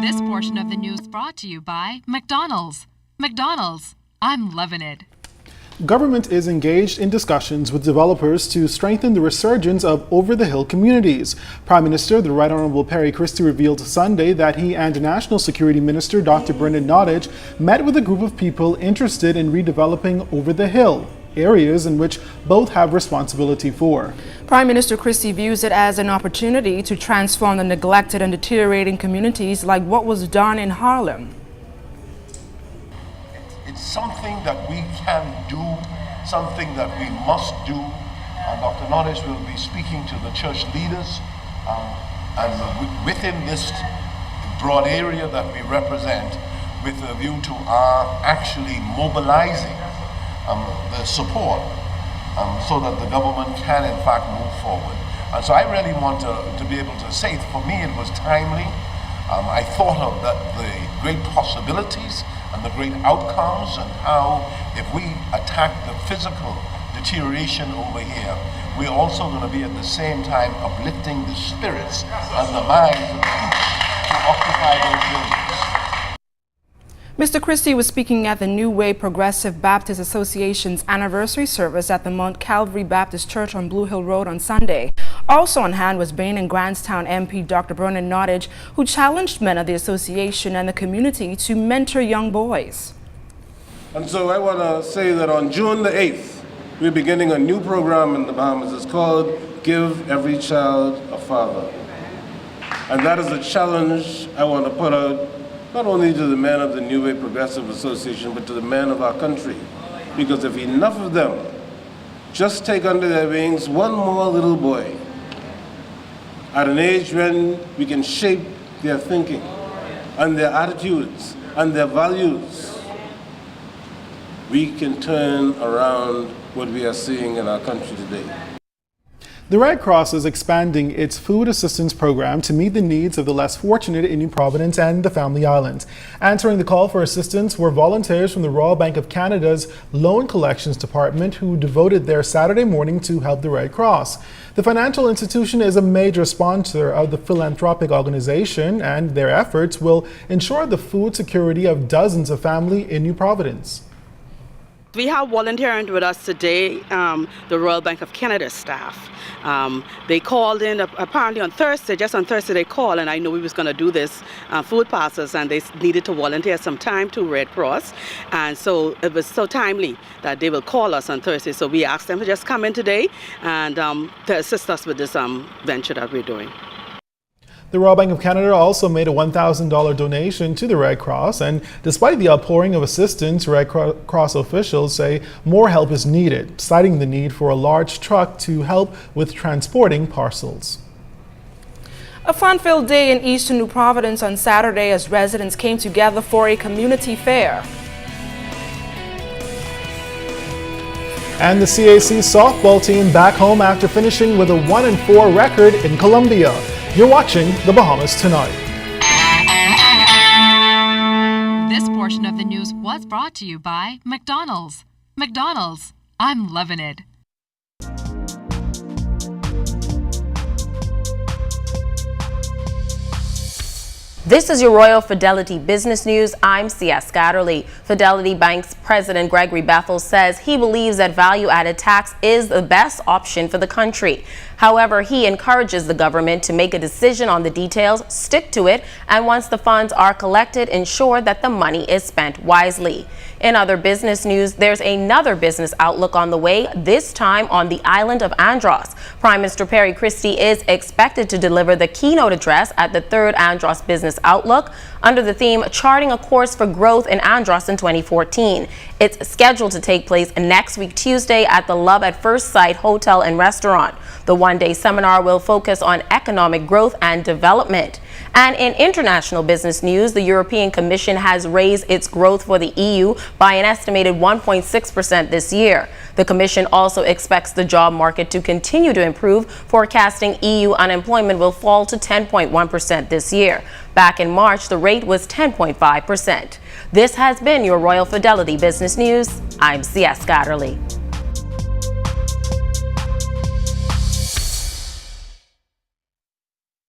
This portion of the news brought to you by McDonald's. McDonald's, I'm loving it. Government is engaged in discussions with developers to strengthen the resurgence of over-the-hill communities. Prime Minister, the Right Honourable Perry Christie, revealed Sunday that he and National Security Minister Dr. Bernard Nottage met with a group of people interested in redeveloping over-the-hill, areas in which both have responsibility for. Prime Minister Christie views it as an opportunity to transform the neglected and deteriorating communities like what was done in Harlem. It's something that we can do, something that we must do, and Dr. Nottage will be speaking to the church leaders, and within this broad area that we represent, with a view to our actually mobilizing the support so that the government can in fact move forward. And so I really want to be able to say, for me it was timely. I thought of the great possibilities and the great outcomes, and how if we attack the physical deterioration over here, we're also going to be at the same time uplifting the spirits and the minds of people to occupy those buildings. Mr. Christie was speaking at the New Way Progressive Baptist Association's anniversary service at the Mount Calvary Baptist Church on Blue Hill Road on Sunday. Also on hand was Bain and Grantstown MP Dr. Bernard Nottage, who challenged men of the association and the community to mentor young boys. And so I want to say that on June the 8th, we're beginning a new program in the Bahamas. It's called Give Every Child a Father. And that is a challenge I want to put out not only to the men of the New Way Progressive Association, but to the men of our country. Because if enough of them just take under their wings one more little boy, at an age when we can shape their thinking and their attitudes and their values, we can turn around what we are seeing in our country today. The Red Cross is expanding its food assistance program to meet the needs of the less fortunate in New Providence and the Family Islands. Answering the call for assistance were volunteers from the Royal Bank of Canada's Loan Collections Department who devoted their Saturday morning to help the Red Cross. The financial institution is a major sponsor of the philanthropic organization, and their efforts will ensure the food security of dozens of families in New Providence. We have volunteering with us today, the Royal Bank of Canada staff. They called in apparently on Thursday, just on Thursday they called, and I knew we was going to do this food parcels, and they needed to volunteer some time to Red Cross. And so it was so timely that they will call us on Thursday. So we asked them to just come in today and to assist us with this venture that we're doing. The Royal Bank of Canada also made a $1,000 donation to the Red Cross, and despite the outpouring of assistance, Red Cross officials say more help is needed, citing the need for a large truck to help with transporting parcels. A fun-filled day in Eastern New Providence on Saturday as residents came together for a community fair. And the CAC softball team back home after finishing with a 1-4 record in Colombia. You're watching The Bahamas Tonight. This portion of the news was brought to you by McDonald's. McDonald's, I'm loving it. This is your Royal Fidelity Business News. I'm C.S. Scatterly. Fidelity Bank's President Gregory Bethel says he believes that value-added tax is the best option for the country. However, he encourages the government to make a decision on the details, stick to it, and once the funds are collected, ensure that the money is spent wisely. In other business news, there's another business outlook on the way, this time on the island of Andros. Prime Minister Perry Christie is expected to deliver the keynote address at the 3rd Andros Business Outlook under the theme Charting a Course for Growth in Andros in 2014. It's scheduled to take place next week, Tuesday, at the Love at First Sight Hotel and Restaurant. The one-day seminar will focus on economic growth and development. And in international business news, the European Commission has raised its growth for the EU by an estimated 1.6% this year. The Commission also expects the job market to continue to improve, forecasting EU unemployment will fall to 10.1% this year. Back in March, the rate was 10.5%. This has been your Royal Fidelity Business News. I'm C.S. Scatterly.